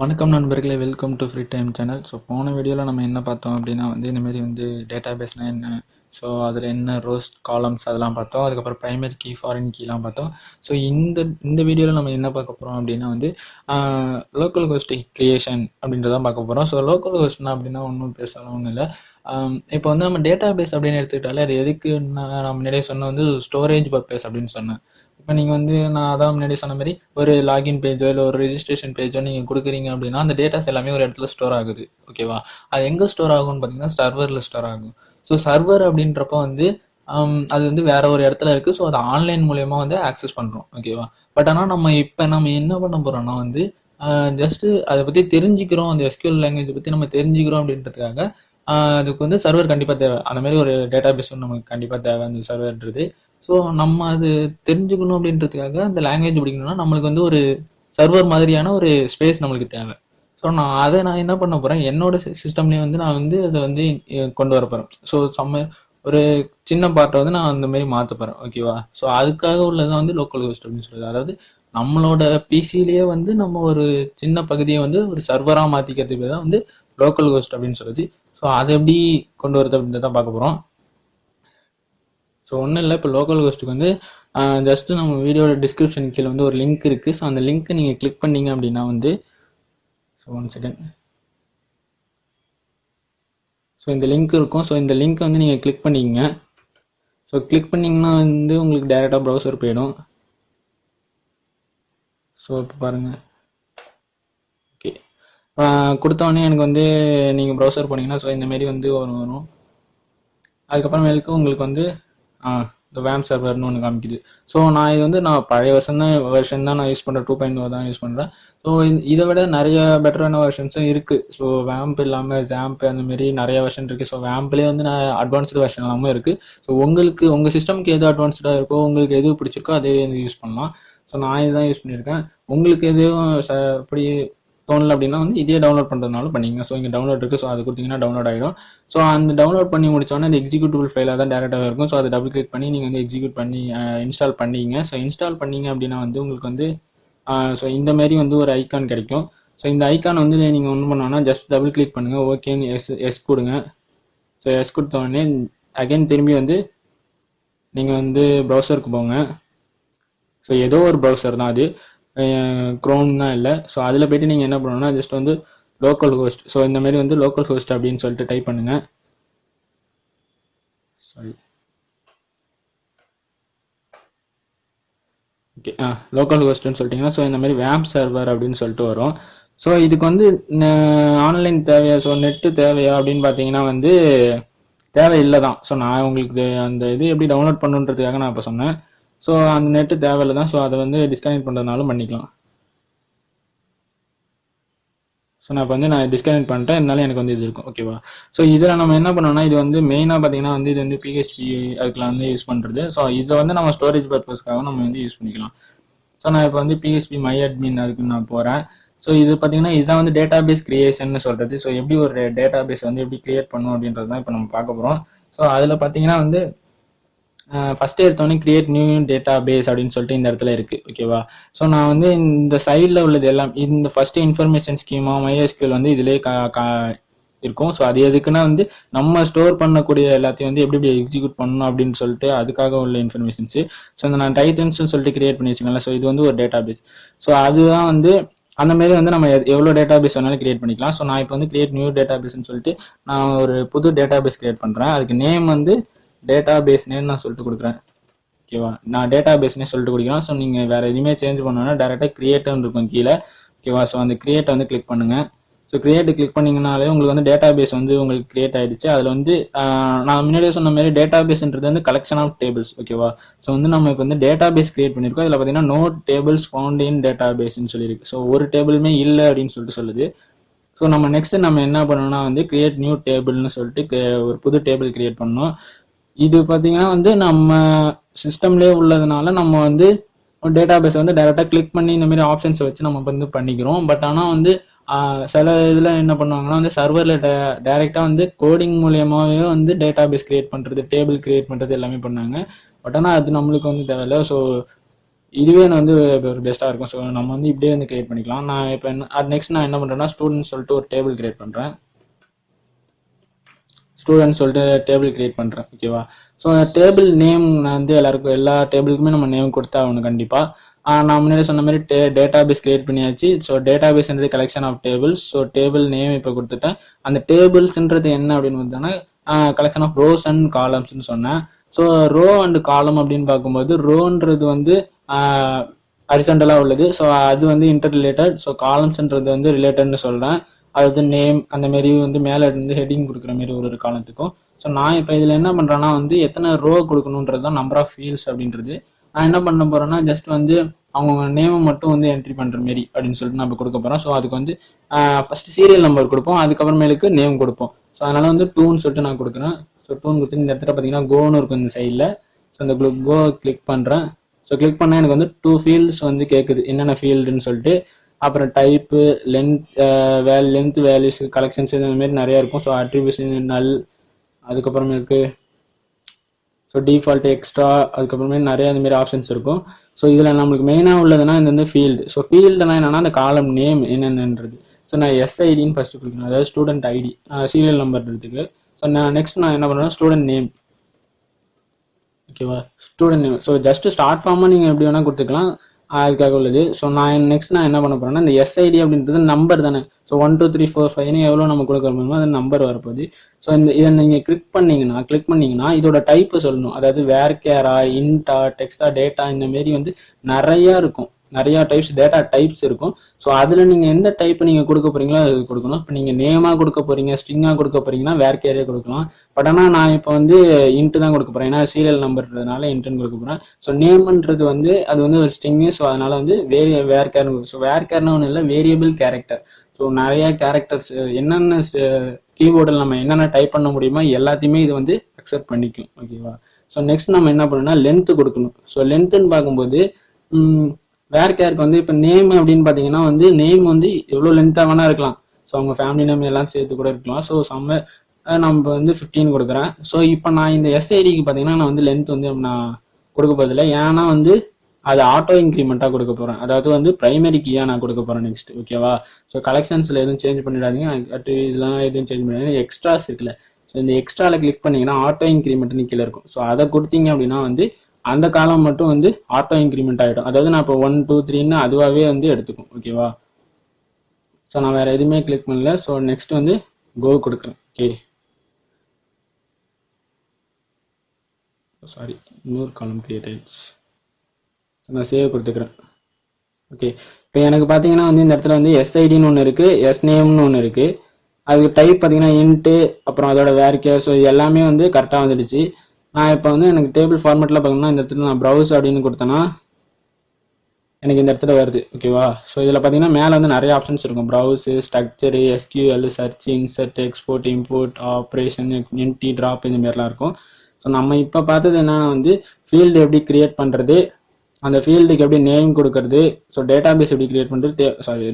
வணக்கம் நண்பர்களே, welcome to free time channel. So போன வீடியோவில் நம்ம என்ன பார்த்தோம் அப்படின்னா இந்தமாரி டேட்டா பேஸ்னால் என்ன, ஸோ அதில் என்ன ரோஸ் காலம்ஸ் அதெல்லாம் பார்த்தோம். அதுக்கப்புறம் ப்ரைமரி கீ, ஃபாரின் கீலாம் பார்த்தோம். ஸோ இந்த வீடியோவில் நம்ம என்ன பார்க்க போகிறோம் அப்படின்னா லோக்கல் ஹோஸ்ட் கிரியேஷன் அப்படின்றதான் பார்க்க போகிறோம். ஸோ லோக்கல் ஹோஸ்ட்னா அப்படின்னா ஒன்றும் பேசலாம் ஒன்றும் இல்லை. இப்போ நம்ம டேட்டா பேஸ் அப்படின்னு எடுத்துக்கிட்டாலே அது எதுக்குன்னா, நான் முன்னாடியே சொன்ன ஸ்டோரேஜ் பர்பஸ் அப்படின்னு சொன்னேன். இப்போ நீங்கள் நான் அதான் முன்னாடி சொன்ன மாதிரி ஒரு லாகின் பேஜோ இல்லை ஒரு ரெஜிஸ்ட்ரேஷன் பேஜோ நீங்கள் கொடுக்குறீங்க அப்படின்னா அந்த டேட்டாஸ் எல்லாமே ஒரு இடத்துல ஸ்டோர் ஆகுது. ஓகேவா? அது எங்கே ஸ்டோர் ஆகும்னு பார்த்தீங்கன்னா சர்வரில் ஸ்டோர் ஆகும். ஸோ சர்வர் அப்படின்றப்போ அது வேற ஒரு இடத்துல இருக்குது. ஸோ அதை ஆன்லைன் மூலயமா ஆக்சஸ் பண்ணுறோம். ஓகேவா? பட் ஆனால் நம்ம என்ன பண்ண போகிறோம்னா ஜஸ்ட்டு அதை பற்றி தெரிஞ்சுக்கிறோம், அந்த எஸ்கியூஎல் லாங்குவேஜை பற்றி நம்ம தெரிஞ்சுக்கிறோம் அப்படின்றதுக்காக அதுக்கு சர்வர் கண்டிப்பாக தேவை. அந்த மாதிரி ஒரு டேட்டா பேஸ் நமக்கு கண்டிப்பாக தேவை அந்த சர்வர்ன்றது. ஸோ நம்ம அது தெரிஞ்சுக்கணும் அப்படின்றதுக்காக அந்த லாங்குவேஜ் படிக்கணும்னா நம்மளுக்கு ஒரு சர்வர் மாதிரியான ஒரு ஸ்பேஸ் நம்மளுக்கு தேவை. ஸோ நான் என்ன பண்ண போகிறேன், என்னோட சிஸ்டம்லேயே நான் அதை கொண்டு வர போகிறேன். ஸோ ஒரு சின்ன பார்ட்டை நான் அந்த மாதிரி மாற்ற போகிறேன். ஓகேவா? ஸோ அதுக்காக உள்ளதான் லோக்கல் ஹோஸ்ட் அப்படின்னு சொல்லுது. அதாவது நம்மளோட பிசிலேயே நம்ம ஒரு சின்ன பகுதியை ஒரு சர்வராக மாற்றிக்கிறதுக்கு தான் லோக்கல் ஹோஸ்ட் அப்படின்னு சொல்லுது. ஸோ அதை எப்படி கொண்டு வருது அப்படின்றத பார்க்க போகிறோம். ஸோ ஒன்றும் இல்லை, இப்போ லோக்கல் ஹோஸ்ட்டுக்கு ஜஸ்ட்டு நம்ம வீடியோட டிஸ்கிரிப்ஷன் கீழே ஒரு லிங்க் இருக்குது. ஸோ அந்த லிங்க்கை நீங்கள் கிளிக் பண்ணிங்க அப்படின்னா ஸோ 1 செகண்ட். ஸோ இந்த லிங்க் இருக்கும். ஸோ இந்த லிங்க்கை நீங்கள் கிளிக் பண்ணிக்கங்க. ஸோ கிளிக் பண்ணிங்கன்னா உங்களுக்கு டைரெக்டாக ப்ரௌசர் போயிடும். ஸோ இப்போ பாருங்கள். ஓகே, கொடுத்தோடனே எனக்கு நீங்கள் ப்ரௌசர் போனீங்கன்னா ஸோ இந்தமாரி வரும். அதுக்கப்புறமேலுக்கு உங்களுக்கு இந்த வேம் சர்வர்னு ஒன்று காமிக்குது. ஸோ நான் இது நான் பழைய வெர்ஷன் தான் நான் யூஸ் பண்ணுறேன். 2.0 தான் யூஸ் பண்ணுறேன். ஸோ இதை விட நிறைய பெட்டரான வெர்ஷன்ஸும் இருக்குது. ஸோ வேம்ப் இல்லாமல் ஜாம்ப் அந்தமாரி நிறைய வெர்ஷன் இருக்குது. ஸோ வேம்ப்லேயே நான் அட்வான்ஸ்டு வெர்ஷன் எல்லாமே இருக்குது. ஸோ உங்கள் சிஸ்டம்க்கு எது அட்வான்ஸ்டாக இருக்கோ, உங்களுக்கு எது பிடிச்சிருக்கோ அதே யூஸ் பண்ணலாம். ஸோ நான் இதுதான் யூஸ் பண்ணியிருக்கேன். உங்களுக்கு எதுவும் அப்படி தோணல அப்படின்னா இதே டவுன்லோட் பண்ணுறதுனாலும் பண்ணிங்க. ஸோ இங்கே டவுன்லோட் இருக்குது. ஸோ அது கொடுத்தீங்கன்னா டவுன்லோட் ஆகிடும். ஸோ அந்த டவுன்லோட் பண்ணி முடிச்சோன்னே அந்த எக்ஸிக்யூட்டிவ் ஃபைலாக தான் டேரெக்டாக இருக்கும். ஸோ அதை டபுள் கிளிக் பண்ணி நீங்கள் எக்ஸிக்யூட் பண்ணி இன்ஸ்டால் பண்ணிங்க. ஸோ இன்ஸ்டால் பண்ணிங்க அப்படின்னா உங்களுக்கு ஸோ இந்தமாரி ஒரு ஐக்கான் கிடைக்கும். ஸோ இந்த ஐக்கான் நீங்கள் ஒன்று பண்ணோன்னா ஜஸ்ட் டபுள் கிளிக் பண்ணுங்கள். ஓகேன்னு எஸ் கொடுங்க. ஸோ எஸ் கொடுத்தோடனே அகைன் திரும்பி நீங்கள் ப்ரௌசருக்கு போங்க. ஸோ ஏதோ ஒரு ப்ரௌசர் தான் அது, க்ரோம் தான் இல்லை. ஸோ அதில் போய்ட்டு நீங்கள் என்ன பண்ணணும்னா ஜஸ்ட் லோக்கல் ஹோஸ்ட். ஸோ இந்தமாரி லோக்கல் ஹோஸ்ட் அப்படின்னு சொல்லிட்டு டைப் பண்ணுங்க. சாரி, ஓகே, லோக்கல் ஹோஸ்ட்னு சொல்லிட்டீங்கன்னா ஸோ இந்தமாரி வேம் சர்வர் அப்படின்னு சொல்லிட்டு வரும். ஸோ இதுக்கு ஆன்லைன் தேவையா, ஸோ நெட்டு தேவையா அப்படின்னு பார்த்தீங்கன்னா தேவையில்லை தான். ஸோ நான் உங்களுக்கு அந்த இது எப்படி டவுன்லோட் பண்ணுன்றதுக்காக நான் இப்போ சொன்னேன். ஸோ அந்த நெட்டு தேவையில்லை தான். ஸோ அதை டிஸ்கனெக்ட் பண்ணுறதுனாலும் பண்ணிக்கலாம். ஸோ நான் இப்போ நான் டிஸ்கனெக்ட் பண்ணிட்டேன். இருந்தாலும் எனக்கு இது இருக்கும். ஓகேவா? ஸோ இதில் நம்ம என்ன பண்ணோம்னா இது மெயினாக பார்த்தீங்கன்னா இது பிஹெச்பி அதுக்கெலாம் யூஸ் பண்ணுறது. ஸோ இதை நம்ம ஸ்டோரேஜ் பர்பஸ்க்காக நம்ம யூஸ் பண்ணிக்கலாம். ஸோ நான் இப்போ பிஹெச்பி மை அட்மின் அதுக்கு நான் போகிறேன். ஸோ இது பார்த்தீங்கன்னா இதுதான் டேட்டா பேஸ் கிரியேஷன் சொல்கிறது. ஸோ எப்படி ஒரு டேட்டா பேஸ் எப்படி கிரியேட் பண்ணணும் அப்படின்றது தான் இப்போ நம்ம பார்க்க போகிறோம். ஸோ அதில் பார்த்தீங்கன்னா ஃபஸ்ட்டு எடுத்தோடனே கிரியேட் நியூ டேட்டா பேஸ் அப்படின்னு சொல்லிட்டு இந்த இடத்துல இருக்குது. ஓகேவா? ஸோ நான் இந்த சைடில் உள்ளது எல்லாம் இந்த ஃபஸ்ட்டு இன்ஃபர்மேஷன் ஸ்கீமா MySQL இதிலே இருக்கும். ஸோ அது எதுக்குன்னா நம்ம ஸ்டோர் பண்ணக்கூடிய எல்லாத்தையும் எப்படி எக்ஸிக்யூட் பண்ணணும் அப்படின்னு சொல்லிட்டு அதுக்காக உள்ள இன்ஃபர்மேஷன்ஸு. ஸோ நான் டைட்டன்ஸ்னு சொல்லிட்டு கிரியேட் பண்ணி வச்சுக்கோங்களேன். ஸோ இது ஒரு டேட்டா பேஸ். ஸோ அதுதான் அந்த மாரி நம்ம எவ்வளோ டேட்டா பேஸ் வேணாலும் கிரியேட் பண்ணிக்கலாம். ஸோ நான் இப்போ கிரியேட் நியூ டேட்டா பேஸ்ன்னு சொல்லிட்டு நான் ஒரு புது டேட்டா பேஸ் கிரியேட் பண்ணுறேன். அதுக்கு நேம் டேட்டா பேஸ் நேம் நான் சொல்லிட்டு கொடுக்குறேன். ஓகேவா? நான் டேட்டா பேஸ்னே சொல்லிட்டு கொடுக்குறேன். ஸோ நீங்கள் வேறு எதுவுமே சேஞ்ச் பண்ணணும்னா டேரெக்டாக கிரியேட்னு இருக்கும் கீழே. ஓகேவா? ஸோ அந்த கிரியேட்டை கிளிக் பண்ணுங்கள். ஸோ கிரியேட்டு கிளிக் பண்ணிங்கனாலே உங்களுக்கு டேட்டா பேஸ் உங்களுக்கு கிரியேட் ஆகிடுச்சு. அதில் நான் முன்னாடியே சொன்ன மாதிரி டேட்டா பேஸ்ன்றது கலெக்ஷன் ஆஃப் டேபிள்ஸ். ஓகேவா? ஸோ நம்ம இப்போ டேட்டா பேஸ் கிரியேட் பண்ணியிருக்கோம். இதில் பார்த்தீங்கன்னா no tables found in data பேஸ்ன்னு சொல்லியிருக்கு. ஸோ ஒரு டேபிளுமே இல்லை அப்படின்னு சொல்லிட்டு சொல்லுது. ஸோ நம்ம நெக்ஸ்ட் நம்ம என்ன பண்ணணும்னா கிரியேட் நியூ டேபிள்னு சொல்லிட்டு ஒரு புது டேபிள் கிரியேட் பண்ணணும். இது பார்த்தீங்கன்னா நம்ம சிஸ்டம்லேயே உள்ளதுனால நம்ம டேட்டா பேஸ் டேரெக்டாக கிளிக் பண்ணி இந்த மாதிரி ஆப்ஷன்ஸை வச்சு நம்ம பண்ணிக்கிறோம். பட் ஆனால் சில இதில் என்ன பண்ணுவாங்கன்னா சர்வரில் டேரெக்டாக கோடிங் மூலியமாகவே டேட்டா பேஸ் கிரியேட் பண்ணுறது, டேபிள் கிரியேட் பண்ணுறது எல்லாமே பண்ணாங்க. பட் ஆனால் அது நம்மளுக்கு தேவையில்லை. ஸோ இதுவே வந்து ஒரு பெஸ்ட்டாக இருக்கும். ஸோ நம்ம வந்து இப்படியே வந்து கிரியேட் பண்ணிக்கலாம். நான் இப்போ நெக்ஸ்ட் நான் என்ன பண்ணுறேன்னா ஸ்டூடெண்ட் சொல்லிட்டு ஒரு டேபிள் கிரியேட் பண்ணுறேன். ஸ்டூடெண்ட் சொல்லிட்டு டேபிள் கிரியேட் பண்ணுறேன். ஓகேவா? ஸோ டேபிள் நேம் நான் வந்து எல்லாருக்கும் எல்லா டேபிளுக்குமே நம்ம நேம் கொடுத்தா ஆகணும் கண்டிப்பாக. நான் முன்னாடி சொன்ன மாதிரி டேட்டா பேஸ் கிரியேட் பண்ணியாச்சு. ஸோ டேட்டா பேஸ்ன்றது collection of tables. So table name இப்போ கொடுத்துட்டேன். அந்த டேபிள்ஸ்ன்றது என்ன அப்படின்னு பார்த்தோன்னா கலெக்ஷன் ஆஃப் ரோஸ் அண்ட் காலம்ஸ்ன்னு சொன்னேன். ஸோ ரோ அண்ட் காலம் அப்படின்னு பார்க்கும்போது ரோன்றது வந்து ஹரிசாண்டலாக உள்ளது. ஸோ அது வந்து இன்டர் ரிலேட்டட். ஸோ காலம்ஸ்ன்றது வந்து ரிலேட்டட்னு சொல்கிறேன். அதாவது நேம் அந்த மாரி வந்து மேலே இருந்து ஹெட்டிங் கொடுக்குற மாதிரி ஒரு காலத்துக்கும். ஸோ நான் இப்போ இதில் என்ன பண்ணுறேன்னா வந்து எத்தனை ரோ கொடுக்கணுன்றது தான் நம்பர் ஆஃப் ஃபீல்ட்ஸ் அப்படின்றது. நான் என்ன பண்ண போகிறேன்னா ஜஸ்ட் வந்து அவங்க நேமை மட்டும் வந்து என்ட்ரி பண்ணுற மாரி அப்படின்னு சொல்லிட்டு நம்ம கொடுக்க போகிறோம். ஸோ அதுக்கு வந்து ஃபர்ஸ்ட் சீரியல் நம்பர் கொடுப்போம், அதுக்கப்புறமேலுக்கு நேம் கொடுப்போம். ஸோ அதனால வந்து டூன்னு சொல்லிட்டு நான் கொடுக்குறேன். ஸோ டூன்னு கொடுத்து இந்த இடத்துல பார்த்தீங்கன்னா கோன்னு இருக்கும் இந்த சைடில். ஸோ அந்த கோ கிளிக் பண்ணுறேன். ஸோ கிளிக் பண்ணால் எனக்கு வந்து 2 ஃபீல்ட்ஸ் வந்து கேட்குது என்னென்ன ஃபீல்டுன்னு சொல்லிட்டு. அப்புறம் டைப்பு, லென்த் வேல்யூஸ், கலெக்ஷன்ஸ் இந்த மாதிரி நிறையா இருக்கும். ஸோ அட்ரிபியூஷன், நல், அதுக்கப்புறமேலுக்கு ஸோ டிஃபால்ட், எக்ஸ்ட்ரா, அதுக்கப்புறமே நிறைய இந்த மாதிரி ஆப்ஷன்ஸ் இருக்கும். ஸோ இதில் நம்மளுக்கு மெயினாக உள்ளதுன்னா இந்த வந்து ஃபீல்டு. ஸோ ஃபீல்டுனா என்னன்னா அந்த காலம் நேம் என்னென்னன்றது. ஸோ நான் எஸ்ஐடின்னு ஃபர்ஸ்ட் கொடுக்கணும், அதாவது ஸ்டூடெண்ட் ஐடி, சீரியல் நம்பர்ன்றதுக்கு. ஸோ நான் நெக்ஸ்ட் நான் என்ன பண்ணுறேன்னா ஸ்டூடெண்ட் நேம். ஓகேவா? Student name. So just start ஃபார்மாக நீங்கள் எப்படி வேணால் கொடுத்துக்கலாம், அதுக்காக உள்ளது. ஸோ நான் நெக்ஸ்ட் நான் என்ன பண்ண போகிறேன்னா இந்த எஸ்ஐடி அப்படின்றது நம்பர் தானே. ஸோ 1 2 3 4 5 எவ்வளோ நம்ம கொடுக்க முடியுமோ அது நம்பர் வரப்போகுது. ஸோ இதை நீங்கள் கிளிக் பண்ணிங்கன்னா இதோட டைப்பு சொல்லணும். அதாவது வேர்கேரா, இன்டா, டெக்ஸ்டா, டேட்டா, இந்த மாரி வந்து நிறையா இருக்கும். நிறையா டைப்ஸ் டேட்டா டைப்ஸ் இருக்கும். ஸோ அதில் நீங்கள் எந்த டைப் நீங்கள் கொடுக்க போகிறீங்களோ அது கொடுக்கணும். இப்போ நீங்கள் நேமாக கொடுக்க போகிறீங்க, ஸ்ட்ரிங்காக கொடுக்க போகிறீங்கன்னா வேர்கேரே கொடுக்கலாம். பட் ஆனால் நான் இப்போ வந்து இன்ட்டு தான் கொடுக்க போகிறேன், ஏன்னா சீரியல் நம்பர்ன்றதுனால இன்ட்டுன்னு கொடுக்க போகிறேன். ஸோ நேம்ன்றது வந்து அது வந்து ஒரு ஸ்ட்ரிங்கு. ஸோ அதனால வந்து வேர்கேர்னு. ஸோ வேர்கேர்னு ஒன்றும் இல்லை, வேரியபிள் கேரக்டர். ஸோ நிறைய கேரக்டர்ஸ் என்னென்ன கீபோர்டில் நம்ம என்னென்ன டைப் பண்ண முடியுமோ எல்லாத்தையுமே இது வந்து அக்செப்ட் பண்ணிக்கும். ஓகேவா? ஸோ நெக்ஸ்ட் நம்ம என்ன பண்ணணும்னா லென்த்து கொடுக்கணும். ஸோ லென்த்துன்னு பார்க்கும்போது வேர்கேருக்கு வந்து இப்போ நேம் அப்படின்னு பார்த்தீங்கன்னா வந்து நேம் வந்து எவ்வளோ லென்த்தாக வேணா இருக்கலாம். ஸோ அவங்க ஃபேமிலி நேம் எல்லாம் சேர்த்து கூட இருக்கலாம். ஸோ நம்ம வந்து 15 கொடுக்குறேன். ஸோ இப்போ நான் இந்த எஸ்ஐடிக்கு பார்த்தீங்கன்னா நான் வந்து லென்த் வந்து நான் கொடுக்க போதில்லை, ஏன்னா வந்து அது ஆட்டோ இன்க்ரிமெண்ட்டாக கொடுக்க போகிறேன். அதாவது வந்து பிரைமரி கீயாக நான் கொடுக்க போகிறேன் நெக்ஸ்ட். ஓகேவா? ஸோ கலெக்ஷன்ஸில் எதுவும் சேஞ்ச் பண்ணிடாதீங்க, இதெல்லாம் எதுவும் சேஞ்ச் பண்ணிடாதீங்க. எக்ஸ்ட்ராஸ் இருக்குல்ல, ஸோ இந்த எக்ஸ்ட்ராவில் கிளிக் பண்ணிங்கன்னா ஆட்டோ இன்க்ரிமெண்ட்னு கீழே இருக்கும். ஸோ அதை கொடுத்தீங்க அப்படின்னா வந்து அந்த காலம் மட்டும் வந்து ஆட்டோ இன்க்ரிமெண்ட் ஆகிடும். அதாவது நான் இப்போ 1 2 3ன்னு அதுவாகவே வந்து எடுத்துக்கும். ஓகேவா? ஸோ நான் வேறு எதுவுமே கிளிக் பண்ணல. ஸோ நெக்ஸ்ட் வந்து கோ கொடுக்குறேன். ஓகே, சாரி, இன்னொரு காலம் கிரியேட் ஆயிடுச்சு. நான் சேவ் கொடுத்துக்கிறேன். ஓகே, இப்போ எனக்கு பார்த்தீங்கன்னா வந்து இந்த இடத்துல வந்து எஸ்ஐடின்னு ஒன்று இருக்குது, எஸ் நேம்னு ஒன்று இருக்குது. அதுக்கு டைப் பார்த்தீங்கன்னா இன்ட்டு, அப்புறம் அதோட வேர்க்கே. ஸோ எல்லாமே வந்து கரெக்டாக வந்துடுச்சு. நான் இப்போ வந்து எனக்கு டேபிள் ஃபார்மேட்டில் பார்த்தீங்கன்னா இந்த இடத்துல நான் ப்ரௌஸ் அப்படின்னு கொடுத்தேன்னா எனக்கு இந்த இடத்துல வருது. ஓகேவா? ஸோ இதில் பார்த்தீங்கன்னா மேலே வந்து நிறைய ஆப்ஷன்ஸ் இருக்கும். Browse, structure, SQL, search, insert, export, import, operation, empty, drop, இந்த மாதிரிலாம் இருக்கும். ஸோ நம்ம இப்போ பார்த்தது என்னன்னா வந்து ஃபீல்டு எப்படி கிரியேட் பண்ணுறது, அந்த ஃபீல்டுக்கு எப்படி நேம் கொடுக்கறது, ஸோ டேட்டாபேஸ் எப்படி கிரியேட் பண்ணுறது,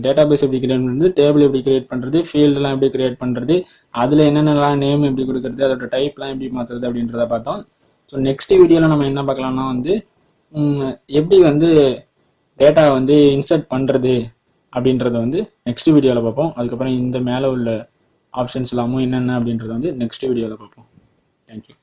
டேட்டாபேஸ் எப்படி கிரியேட் பண்ணுறது, டேபிள் எப்படி கிரியேட் பண்ணுறது, ஃபீல்டெலாம் எப்படி கிரியேட் பண்ணுறது, அதில் என்னென்னலாம் நேம் எப்படி கொடுக்கறது, அதோட டைப்லாம் எப்படி மாற்றுறது அப்படின்றத பார்த்தோம். ஸோ நெக்ஸ்ட் வீடியோவில் நம்ம என்ன பார்க்கலாம்னா வந்து எப்படி வந்து டேட்டா வந்து இன்சர்ட் பண்ணுறது அப்படின்றத வந்து நெக்ஸ்ட் வீடியோவில் பார்ப்போம். அதுக்கப்புறம் இந்த மேலே உள்ள ஆப்ஷன்ஸ் எல்லாமும் என்னென்ன அப்படின்றத வந்து நெக்ஸ்ட் வீடியோவில் பார்ப்போம். தேங்க்யூ.